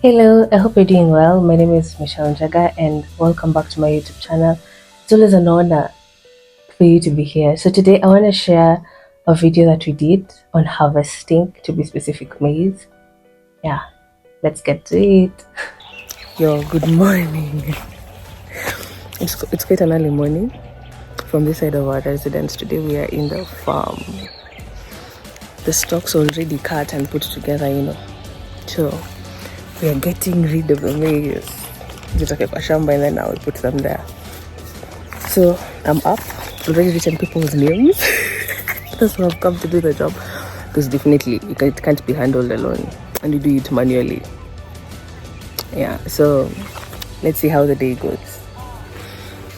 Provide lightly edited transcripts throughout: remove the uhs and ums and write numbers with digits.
Hello, I hope you're doing well. My name is Michelle Njaga and welcome back to my YouTube channel. It's always an honor for you to be here. So today I want to share a video that we did on harvesting, to be specific, maize. Yeah, let's get to it. Yo, good morning. It's quite an early morning from this side of our residence. Today we are in the farm. The stalks already cut and put together, So we are getting rid of the maize. Zitoke kwa shamba and then I will put them there. So I'm up, already written people's names. That's why I've come to do the job. Because definitely it can't be handled alone and you do it manually. Yeah, so let's see how the day goes.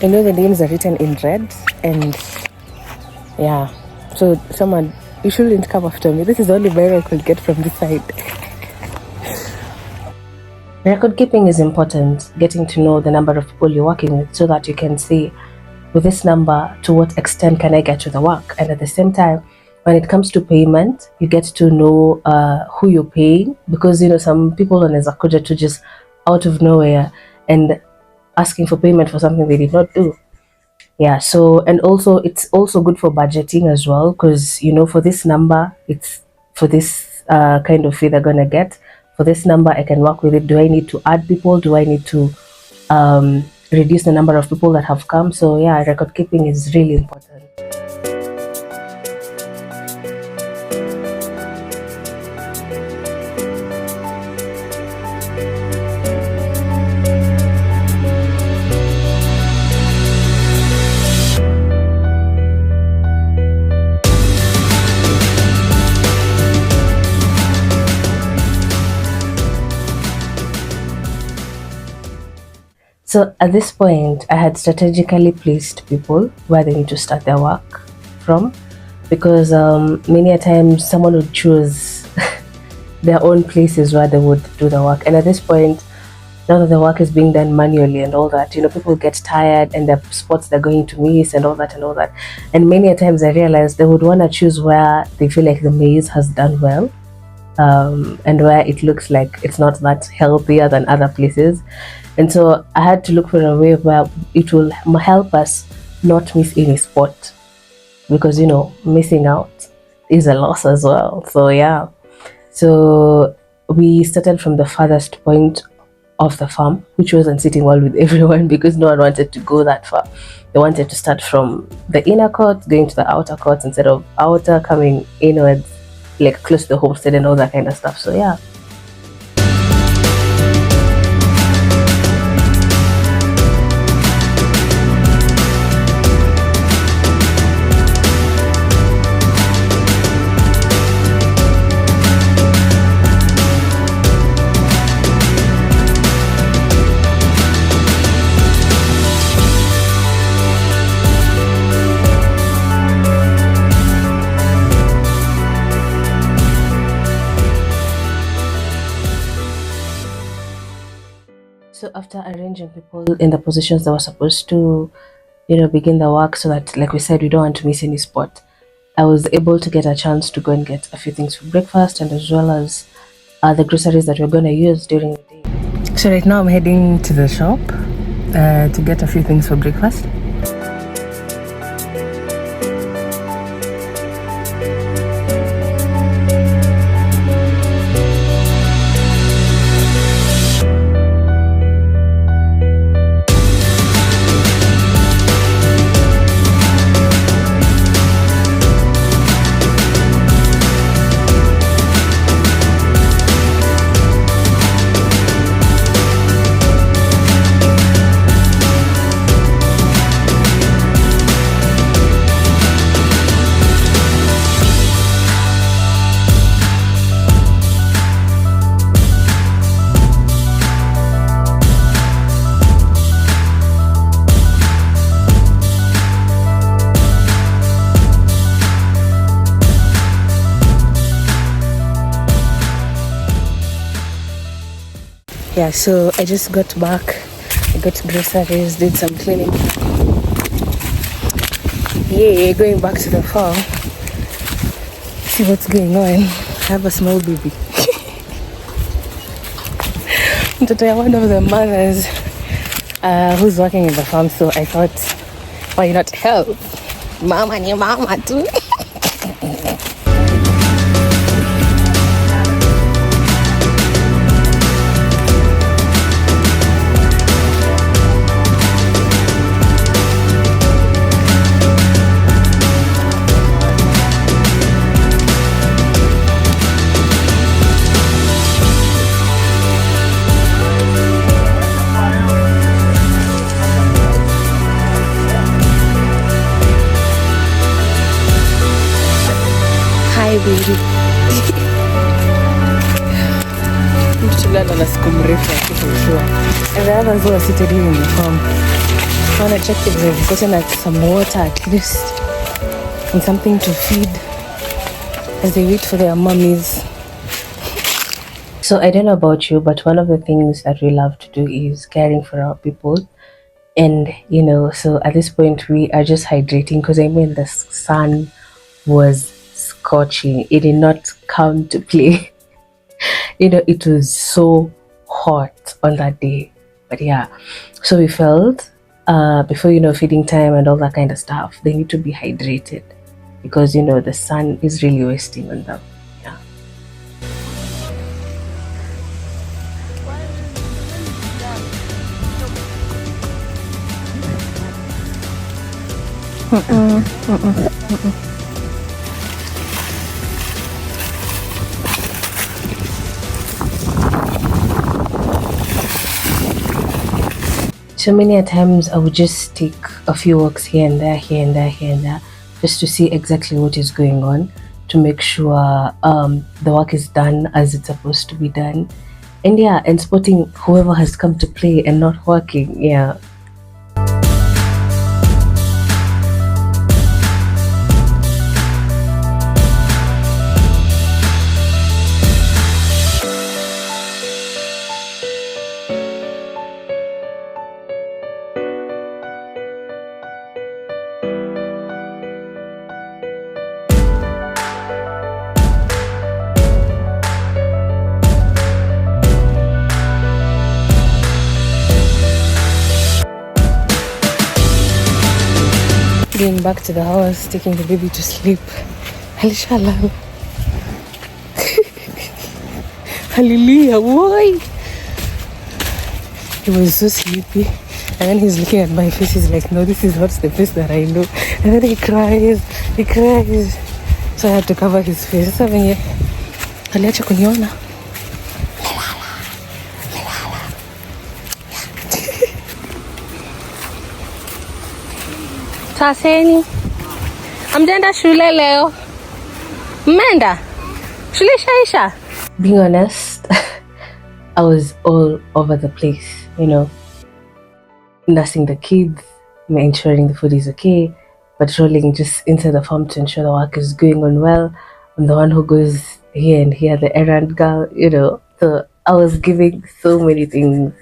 I know the names are written in red and yeah, so someone, you shouldn't come after me. This is the only mirror I could get from this side. Record keeping is important, getting to know the number of people you're working with so that you can see with this number to what extent can I get to the work. And at the same time, when it comes to payment, you get to know who you're paying, because some people wanaweza kuja to just out of nowhere and asking for payment for something they did not do. Yeah, so and also it's also good for budgeting as well, because for this number, it's for this kind of fee they're gonna get. For this number, I can work with it. Do I need to add people? Do I need to reduce the number of people that have come? So yeah, record keeping is really important. So at this point, I had strategically placed people where they need to start their work from, because many a times someone would choose their own places where they would do the work. And at this point, now that the work is being done manually and all that, people get tired and there are spots they're going to miss and all that and all that. And many a times I realized they would want to choose where they feel like the maize has done well. And where it looks like it's not that healthier than other places. And so I had to look for a way where it will help us not miss any spot, because missing out is a loss as well. So yeah, so we started from the farthest point of the farm, which wasn't sitting well with everyone because no one wanted to go that far. They wanted to start from the inner court going to the outer court instead of outer coming inwards, like close to the homestead and all that kind of stuff. So yeah. So after arranging people in the positions that were supposed to, begin the work, so that, like we said, we don't want to miss any spot, I was able to get a chance to go and get a few things for breakfast, and as well as the groceries that we're going to use during the day. So right now I'm heading to the shop to get a few things for breakfast. Yeah, so I just got back. I got groceries, did some cleaning. Yeah, going back to the farm. See what's going on. I have a small baby. Today, one of the mothers who's working in the farm, so I thought, why not help? Mama ni mama too. Baby. Tulala siku mrefu for sure. And the others who are seated here in the farm, I want to check if they've gotten like some water at least and something to feed as they wait for their mummies. So I don't know about you, but one of the things that we love to do is caring for our people. And so at this point we are just hydrating, because I mean the sun was scorching. It did not come to play. It was so hot on that day. But yeah, so we felt before feeding time and all that kind of stuff, they need to be hydrated, because the sun is really wasting on them. Yeah. So many a times I would just take a few walks here and there, here and there, here and there, just to see exactly what is going on, to make sure the work is done as it's supposed to be done. And yeah, and spotting whoever has come to play and not working. Yeah. Going back to the house, taking the baby to sleep. Alishalala. Hallelujah, boy. He was so sleepy. And then he's looking at my face. He's like, no, this is not the face that I know. And then he cries. So I had to cover his face. Sasa venye aliacha kuniona. Taseni, amjenda shule leo? Menda? Shule shaisha? Being honest, I was all over the place, nursing the kids, ensuring the food is okay, patrolling just inside the farm to ensure the work is going on well. I'm the one who goes here and here, the errand girl, So I was giving so many things.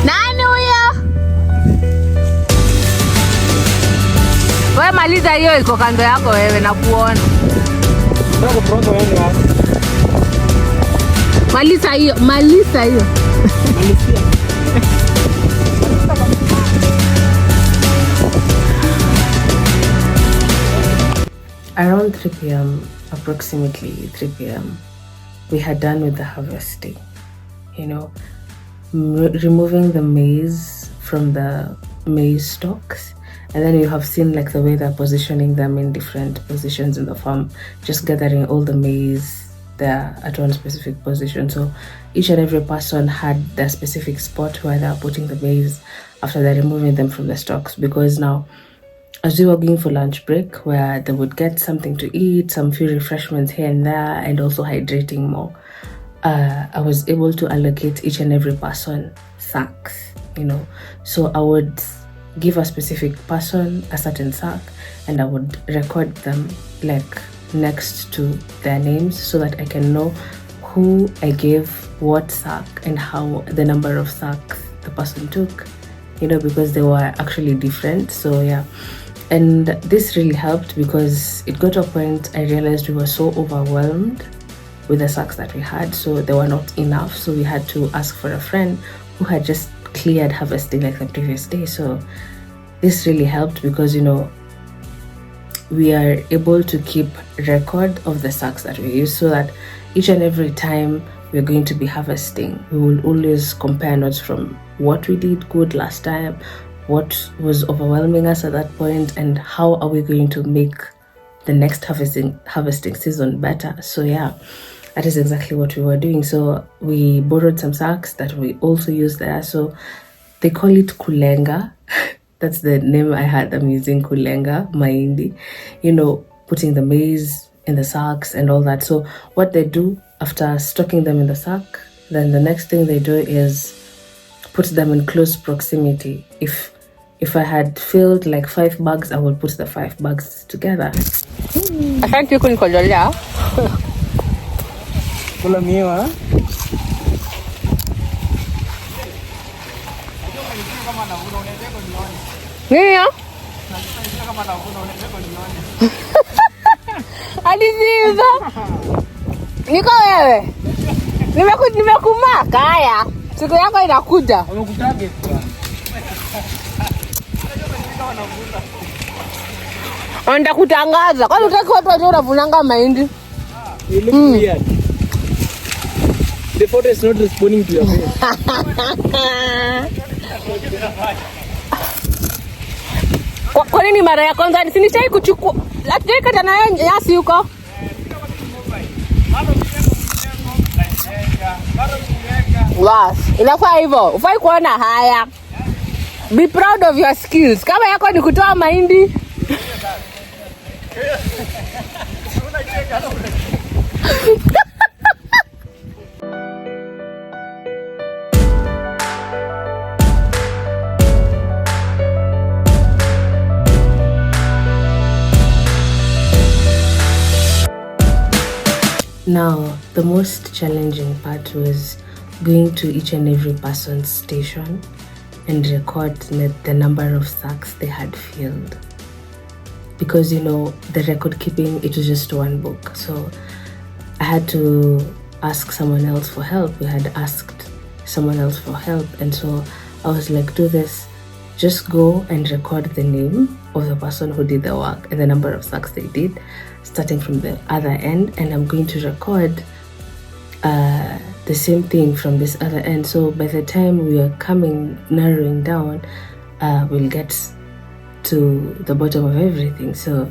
Nani huyo? Wewe maliza hiyo, iko kando yako wewe na kuona. Maliza hiyo. Around 3 p.m, approximately 3 p.m, we had done with the harvesting, removing the maize from the maize stalks. And then you have seen like the way they're positioning them in different positions in the farm, just gathering all the maize there at one specific position. So each and every person had their specific spot where they're putting the maize after they're removing them from the stalks. Because now, as we were going for lunch break, where they would get something to eat, some few refreshments here and there, and also hydrating more, I was able to allocate each and every person sacks, So I would give a specific person a certain sack, and I would record them like next to their names so that I can know who I gave what sack and how the number of sacks the person took, because they were actually different. So yeah, and this really helped because it got to a point I realized we were so overwhelmed with the sacks that we had, so they were not enough, so we had to ask for a friend who had just cleared harvesting like the previous day. So this really helped because we are able to keep record of the sacks that we use, so that each and every time we're going to be harvesting, we will always compare notes from what we did good last time, what was overwhelming us at that point, and how are we going to make the next harvesting season better. So yeah, that is exactly what we were doing. So we borrowed some sacks that we also use there. So they call it kulenga. That's the name I had. I'm using kulenga, maindi, putting the maize in the sacks and all that. So what they do after stocking them in the sack, then the next thing they do is put them in close proximity. If I had filled like 5 bags, I would put the 5 bags together. Asante kunikojolea. Kula miwa. Nini ya? Aliziza. Niko wewe. Nimekumaka haya. Siku yako inakuja. Umekutage. Anda kutangaza. Kwani utaki watu wajue unavunanga mahindi? You look weird. The photo is not responding to your face. Kwa nini mara ya kwanza sinishai kuchukua? Lakini kata na nyasi huko. Was, inafaa hivyo. Ufai kuona haya. Be proud of your skills. Kama yako ni kutoa mahindi. Now, the most challenging part was going to each and every person's station and record the number of sacks they had filled. Because, the record keeping, it was just one book. So I had to ask someone else for help. We had asked someone else for help. And so I was like, do this. Just go and record the name of the person who did the work and the number of sacks they did, starting from the other end. And I'm going to record the same thing from this other end. So by the time we are narrowing down, we'll get to the bottom of everything. So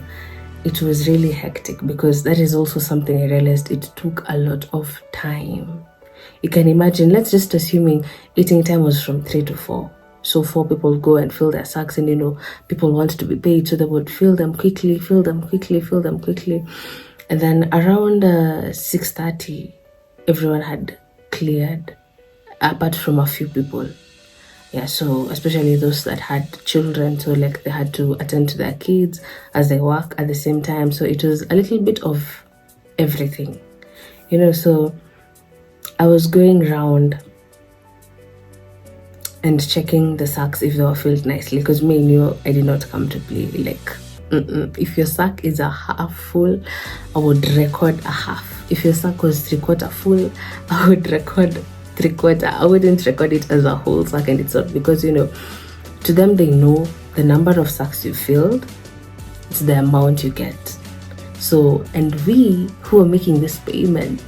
it was really hectic because that is also something I realized it took a lot of time. You can imagine, let's just assuming eating time was from 3 to 4. So 4 people go and fill their sacks, and people want to be paid, so they would fill them quickly. And then around 6:30, everyone had cleared, apart from a few people. Yeah, so especially those that had children, so like they had to attend to their kids as they work at the same time. So it was a little bit of everything, so I was going around and checking the sacks if they were filled nicely, because me knew I did not come to play. Like, if your sack is a half full, I would record a half. If your sack was 3/4 full, I would record 3/4. I wouldn't record it as a whole sack and it's not, because to them they know the number of sacks you filled, it's the amount you get. So, and we who are making this payment,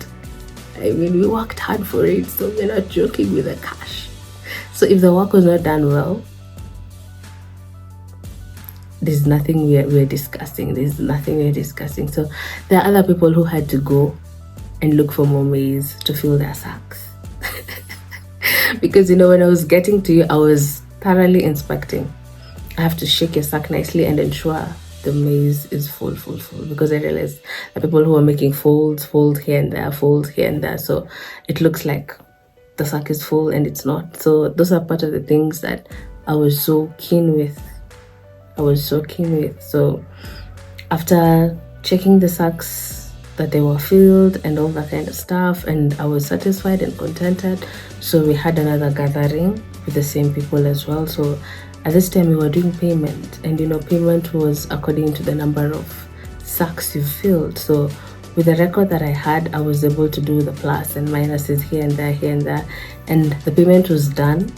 we worked hard for it, so we're not joking with the cash. So if the work was not done well, there's nothing we're discussing. So there are other people who had to go and look for more maize to fill their sacks. Because when I was getting to you, I was thoroughly inspecting. I have to shake your sack nicely and ensure the maize is full, because I realized the people who are making folds, fold here and there, fold here and there, so it looks like the sack is full and it's not. So those are part of the things that I was so keen with. So after checking the sacks that they were filled and all that kind of stuff, and I was satisfied and contented, so we had another gathering with the same people as well. So at this time we were doing payment, and payment was according to the number of sacks you filled. So with the record that I had, I was able to do the plus and minuses here and there, and the payment was done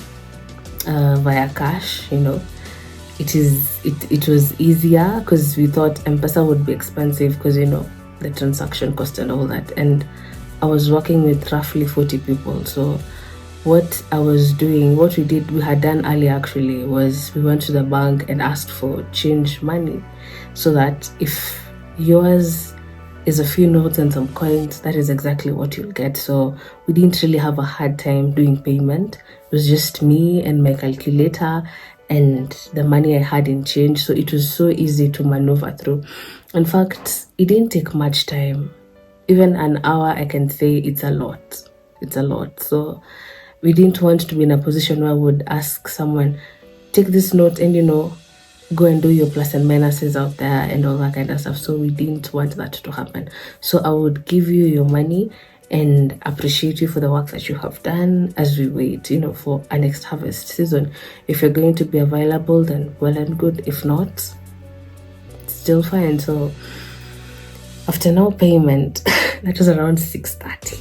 via cash. It was easier because we thought M-Pesa would be expensive because the transaction cost and all that, and I was working with roughly 40 people. So what we had done earlier actually was we went to the bank and asked for change money, so that if yours is a few notes and some coins, that is exactly what you'll get. So we didn't really have a hard time doing payment. It was just me and my calculator and the money I had in change, so it was so easy to maneuver through. In fact, it didn't take much time. Even an hour, I can say it's a lot. So we didn't want to be in a position where I would ask someone, take this note and go and do your plus and minuses out there and all that kind of stuff. So we didn't want that to happen. So I would give you your money and appreciate you for the work that you have done as we wait, for our next harvest season. If you're going to be available, then well and good. If not, it's still fine. So after no payment, that was around 6:30.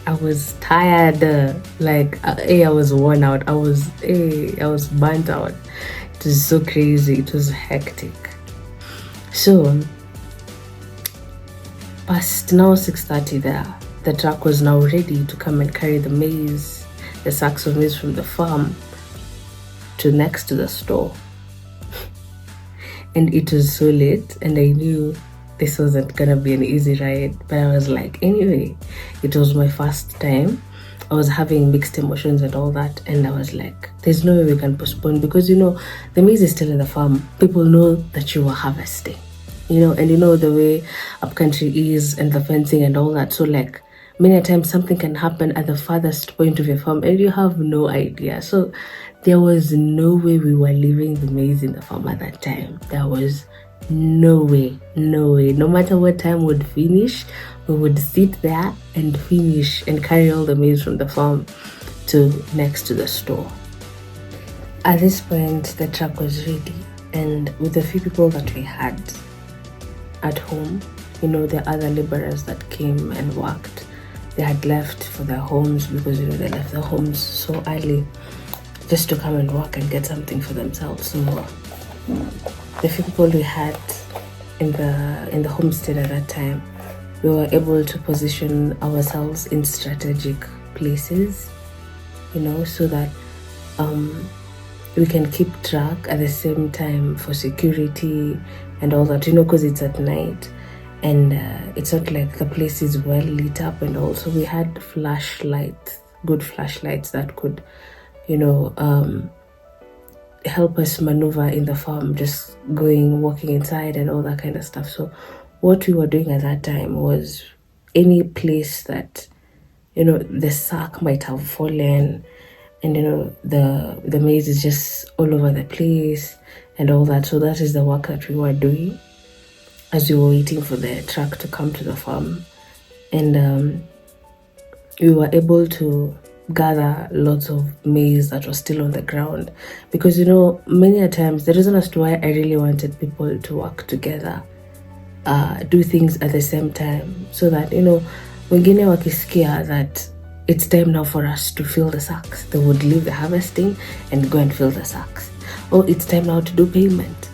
I was tired, I was worn out. I was burnt out. It was so crazy. It was hectic. So past now 6:30 there, the truck was now ready to come and carry the maize, the sacks of maize from the farm to next to the store. And it was so late, and I knew this wasn't gonna be an easy ride, but I was like, anyway, it was my first time. I was having mixed emotions and all that, and I was like, there's no way we can postpone, because the maize is still in the farm. People know that you were harvesting, and the way upcountry is and the fencing and all that. So many times something can happen at the farthest point of your farm and you have no idea. So there was no way we were leaving the maize in the farm at that time. There was no way. No matter what time would finish, we would sit there and finish and carry all the maize from the farm to next to the store. At this point, the truck was ready, and with the few people that we had at home, the other laborers that came and worked, they had left for their homes because they left their homes so early just to come and work and get something for themselves. So the few people we had in the homestead at that time, we were able to position ourselves in strategic places, so that we can keep track at the same time for security and all that, because it's at night and it's not like the place is well lit up. And also we had good flashlights that could help us maneuver in the farm, just walking inside and all that kind of stuff. So what we were doing at that time was any place that the sack might have fallen, and the maize is just all over the place and all that. So that is the work that we were doing as we were waiting for the truck to come to the farm. And we were able to gather lots of maize that was still on the ground, because many a times the reason as to why I really wanted people to work together, do things at the same time, so that wengine wakisikia that it's time now for us to fill the sacks, they would leave the harvesting and go and fill the sacks. Or it's time now to do payment,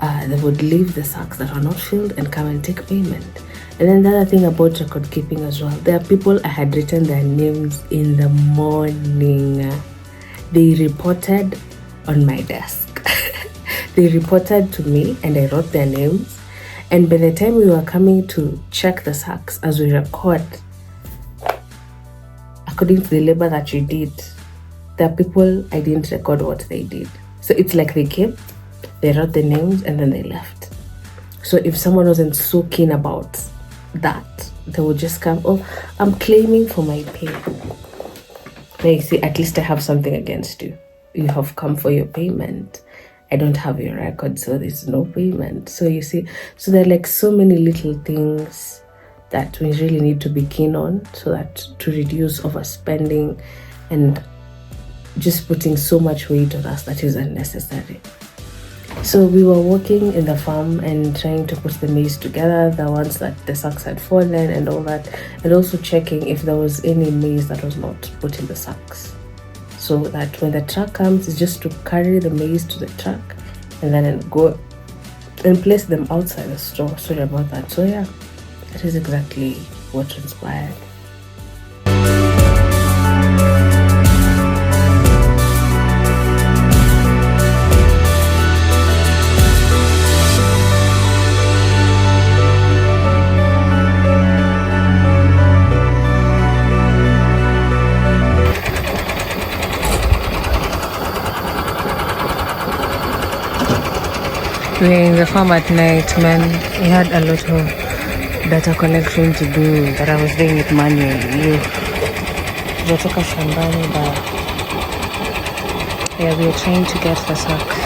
they would leave the sacks that are not filled and come and take payment. And then the other thing about record keeping as well, there are people I had written their names in the morning. They reported on my desk. They reported to me and I wrote their names. And by the time we were coming to check the sacks as we record, according to the labor that you did, there are people I didn't record what they did. So it's like they came, They wrote the names and then they left. So if someone wasn't so keen about that, they would just come, oh, I'm claiming for my pay. Like, see, at least I have something against you. You have come for your payment. I don't have your record, so there's no payment. So you see, so there are like so many little things that we really need to be keen on, so that to reduce overspending and just putting so much weight on us that is unnecessary. So we were working in the farm and trying to put the maize together, the ones that the sacks had fallen and all that, and also checking if there was any maize that was not put in the sacks, so that when the truck comes, it's just to carry the maize to the truck and then go and place them outside the store. Sorry about that. So yeah, that is exactly what transpired. We're in the farm at night, man. We had a lot of data collection to do that I was doing it manually. Tunatoka shambani, but yeah, we are trying to get the sacks.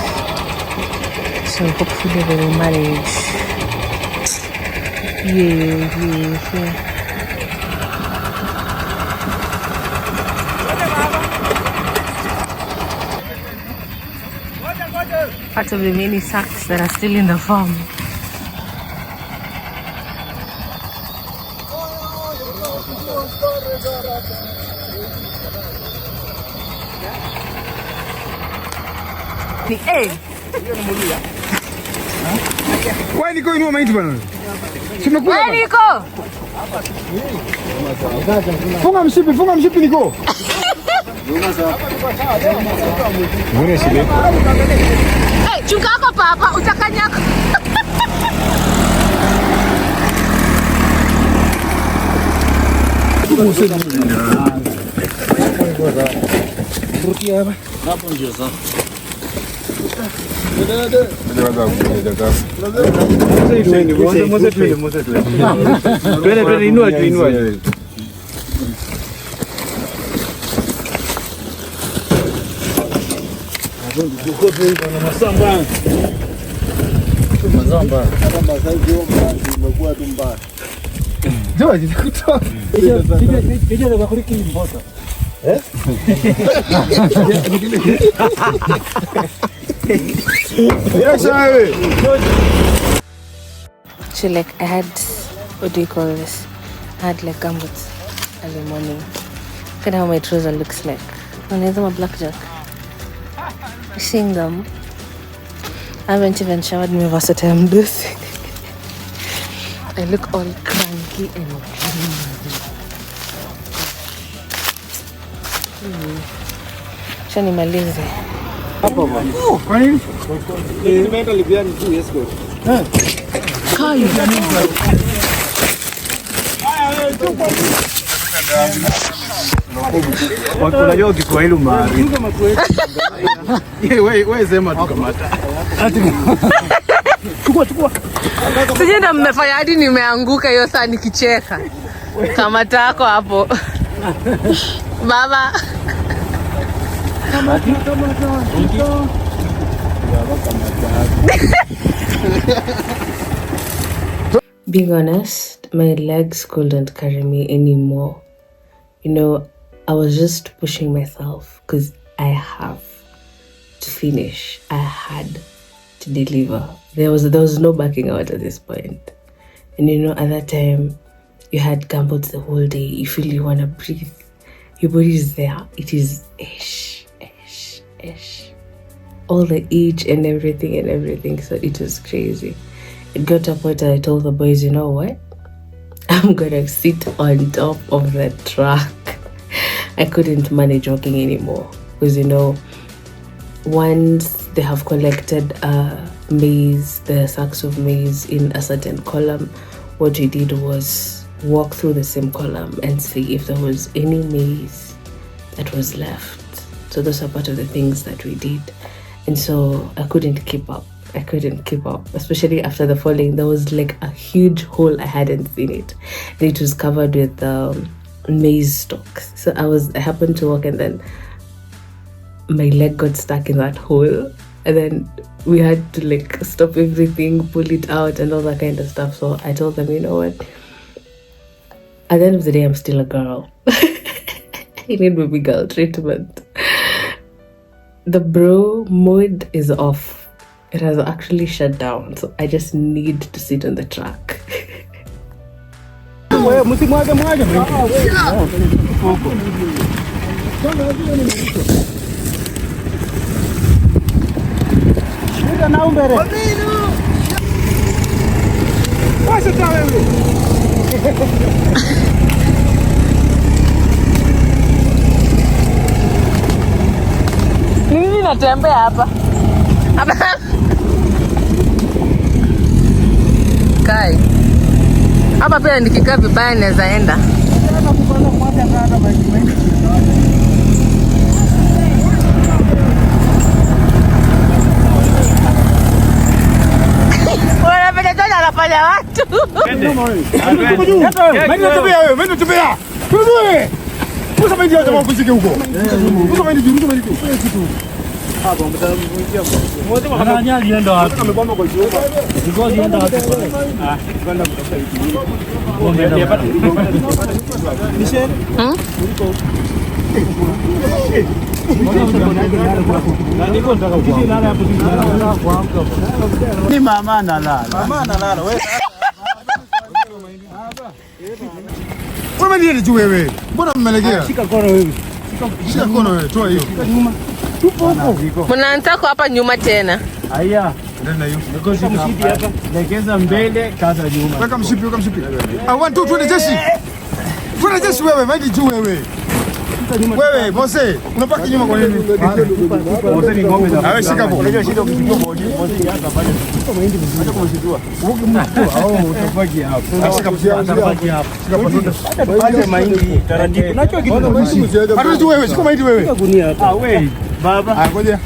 So hopefully we will manage. Yeah. Part of the many sacks that are still in the farm. Hey! Why Nico inua mahindi bwana? Tumekula. Why Nico? Funga mshipi Nico. Mbona shile? Hey, chunga hapa papa, utakanyaka. Hapo ndio sasa. Inua. So like I had, what do you call this? I had like gumboots early morning. Look at how my trouser looks like. And there's my blackjack. You seeing them? I haven't even showered me what I'm doing. I look all cranky and Shani malize. Kwa nini? Nimeenda Libyani tu escort. Kai. Unajua Kiswahili umari. Wewe sema tukamata. Chukua. Sije ndo mmefanya hadi nimeanguka hiyo saa nikicheka. Kamata yako hapo. Baba. Being honest, my legs couldn't carry me anymore. You know, I was just pushing myself because I have to finish. I had to deliver. There was no backing out at this point. And you know, at that time, you had gumboots the whole day. You feel you want to breathe. Your body is there. It is ish. All the itch and everything. So it was crazy. It got to a point that I told the boys, you know what? I'm gonna sit on top of the truck. I couldn't manage walking anymore. Because you know, once they have collected maize, the sacks of maize in a certain column, what we did was walk through the same column and see if there was any maize that was left. So those are part of the things that we did. and so I couldn't keep up. Especially after the falling. There was like a huge hole. I hadn't seen it, and it was covered with maize stalks. So I happened to walk, and then my leg got stuck in that hole, and then we had to like stop everything, pull it out, and all that kind of stuff. So I told them, you know what, at the end of the day, I'm still a girl. I need baby girl treatment. The bro mode is off. It has actually shut down, so I just need to sit on the track. Nini natembea hapa? Kai. Hapa pia nikikaa vibaya naweza enda. Wanapenda tena anafanya watu. Mimi natembea. Wewe. Usa maindi ya jamaa kushike huko. Usa maindi kitu. Hapo mtamvunjia. Mmoja wa nani alienda wapi? Amekwama kwa juu. Ndio alienda wapi? Kwenda kutafuta hiyo. Ngombe yapata. Michelle? Ni mama analala. Wewe. Wewe ndiye juu wewe. Mbona mmelegea? Shika kono wewe. Shika kono wewe. Toa hiyo. Tupo huko. Mnaanza hapa nyuma tena. Haya. Ndio hiyo. Niko mshipi hapa. Legeza mbele, kaza nyuma. Weka mshipi. I want to twende jeshi. Twende jeshi wewe, maji juu wewe. Wewe, Mose, unapaki nyuma kwa nini? Mose ni ngombe za. Awe shika hapo. Unajua shida ukipiga bodi, Mose hapa pale. Sio mahindi vizuri. Acha kumshitua. Utapaki hapo. Shika utapaki hapo. Shika pototo. Acha mahindi taratibu. Unachua kitu. Hadi juu wewe, shika mahindi wewe. Wewe, baba. Ngoja.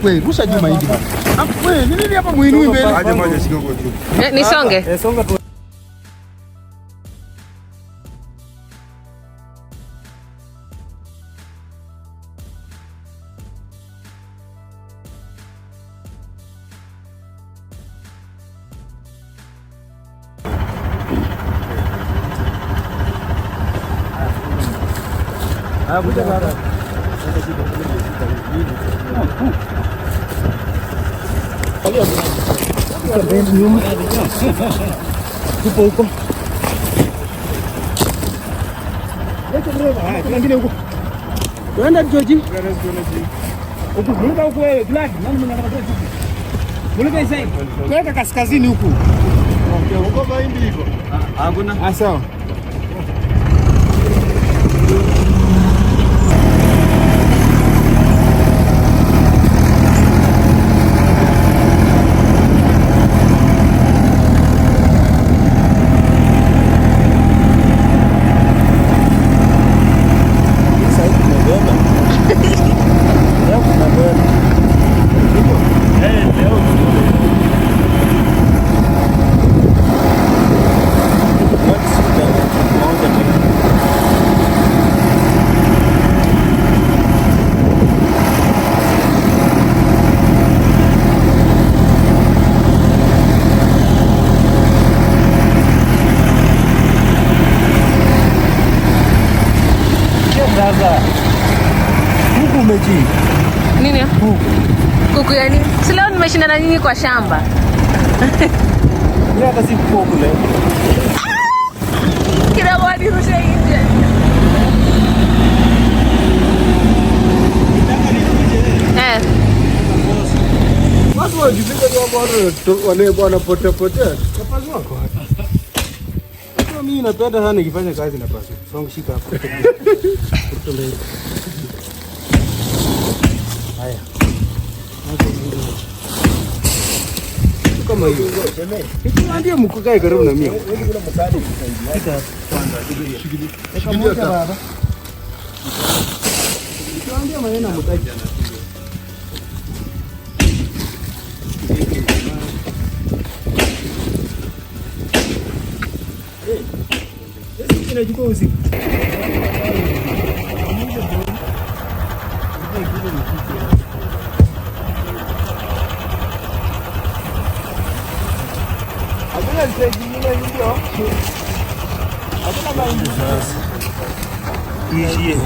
Wewe, rusha juu mahindi baba. Wewe, ni nini hapa muinui mbele? Aje moja shika huko juu. Nisonge. Songa tu. Kuja baba. Tupo huko. Tuenda George. Huko munga huko wewe, Black. Nani mnataka kutoka? Mulika isai. Kweka kaskazini huku. Huko mahindi hivyo. Hakuna. Sawa. Nini? Kuku ya nini? Si leo nimeshinda na nini kwa shamba? Ni hata si kuku leo. Kila wadi rusha nje. Watu wajifika kwa wale bwana pote. Kapazi wako. Mimi napenda sana nikifanya kazi na pasi. Songa shika hapo. Haya. Kama hiyo. Ndio mkukae karibu na mimi. Shikilia baba. Ndio maneno mtaji. inachukua usiku. Hakuna stage nyingine ndio. Hakuna mahindi sasa. Iishie.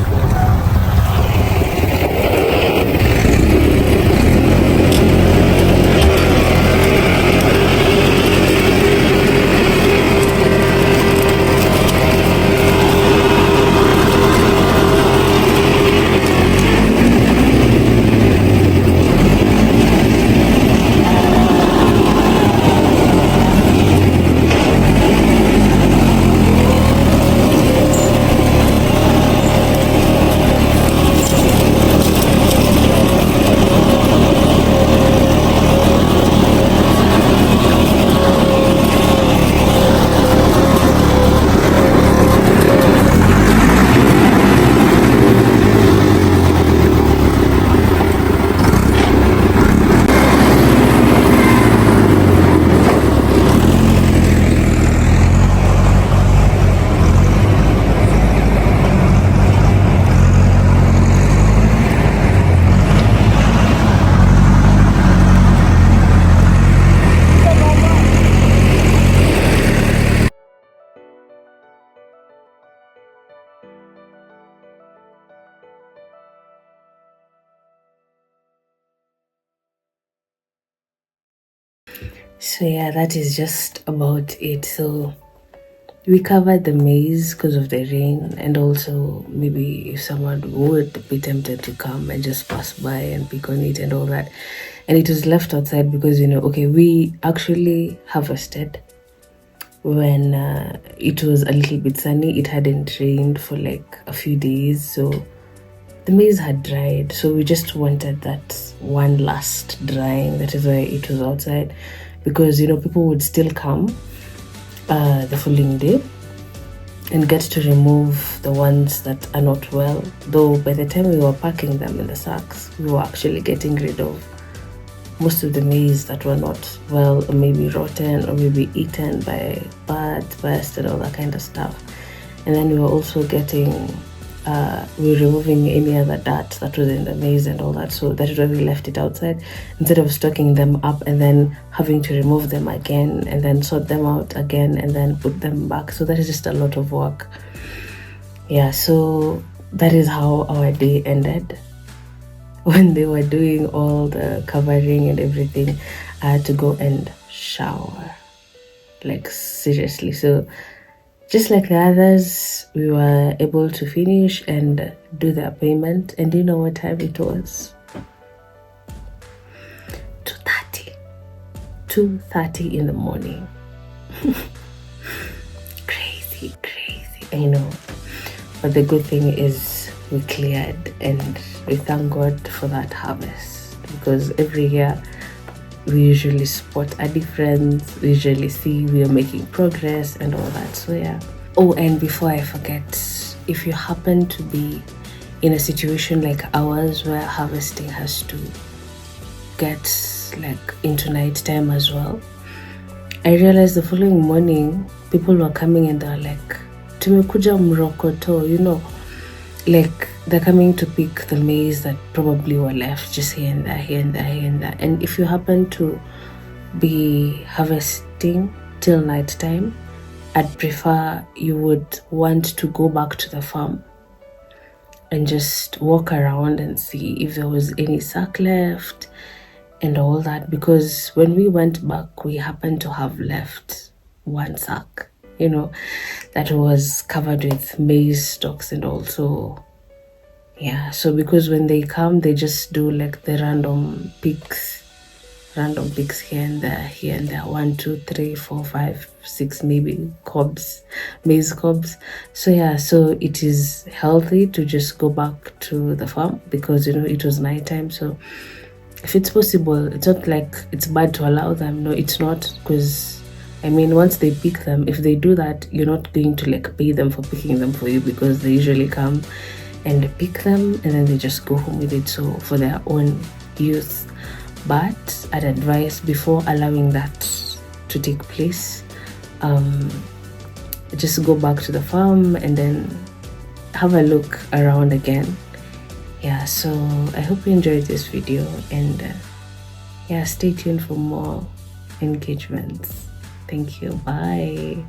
So yeah, that is just about it. So we covered the maize because of the rain, and also maybe if someone would be tempted to come and just pass by and pick on it and all that, and it was left outside because, you know, okay, we actually harvested when it was a little bit sunny. It hadn't rained for like a few days, so the maize had dried, so we just wanted that one last drying. That is why it was outside, because, you know, people would still come the following day and get to remove the ones that are not well. Though by the time we were packing them in the sacks, we were actually getting rid of most of the maize that were not well, or maybe rotten, or maybe eaten by birds, pests, and all that kind of stuff. And then we were also getting we were removing any other dirt that was in the maize and all that. So that is why we left it outside instead of stocking them up and then having to remove them again and then sort them out again and then put them back. So that is just a lot of work. Yeah, so that is how our day ended. When they were doing all the covering and everything, I had to go and shower, like seriously. So just like the others, we were able to finish and do the payment. And do you know what time it was? 2:30. 2:30 in the morning. Crazy. I know. But the good thing is we cleared, and we thank God for that harvest, because every year we usually spot a difference, we usually see we are making progress and all that. So yeah. Oh, and before I forget, if you happen to be in a situation like ours where harvesting has to get like into night time as well, I realized the following morning people were coming and they're like, tumekuja mrokoto, you know, like they're coming to pick the maize that probably were left just here and there. And if you happen to be harvesting till night time, I'd prefer you would want to go back to the farm and just walk around and see if there was any sack left and all that, because when we went back, we happened to have left one sack, you know, that was covered with maize stalks. And also, yeah, so because when they come, they just do like the random picks here and there, 1, 2, 3, 4, 5, 6 maybe maize cobs. So yeah, so it is healthy to just go back to the farm, because, you know, it was nighttime. So if it's possible, it's not like it's bad to allow them. No, it's not, because I mean, once they pick them, if they do that, you're not going to like pay them for picking them for you, because they usually come and pick them and then they just go home with it, so for their own use. But I'd advise, before allowing that to take place, just go back to the farm and then have a look around again. Yeah, so I hope you enjoyed this video, and yeah, stay tuned for more engagements. Thank you. Bye.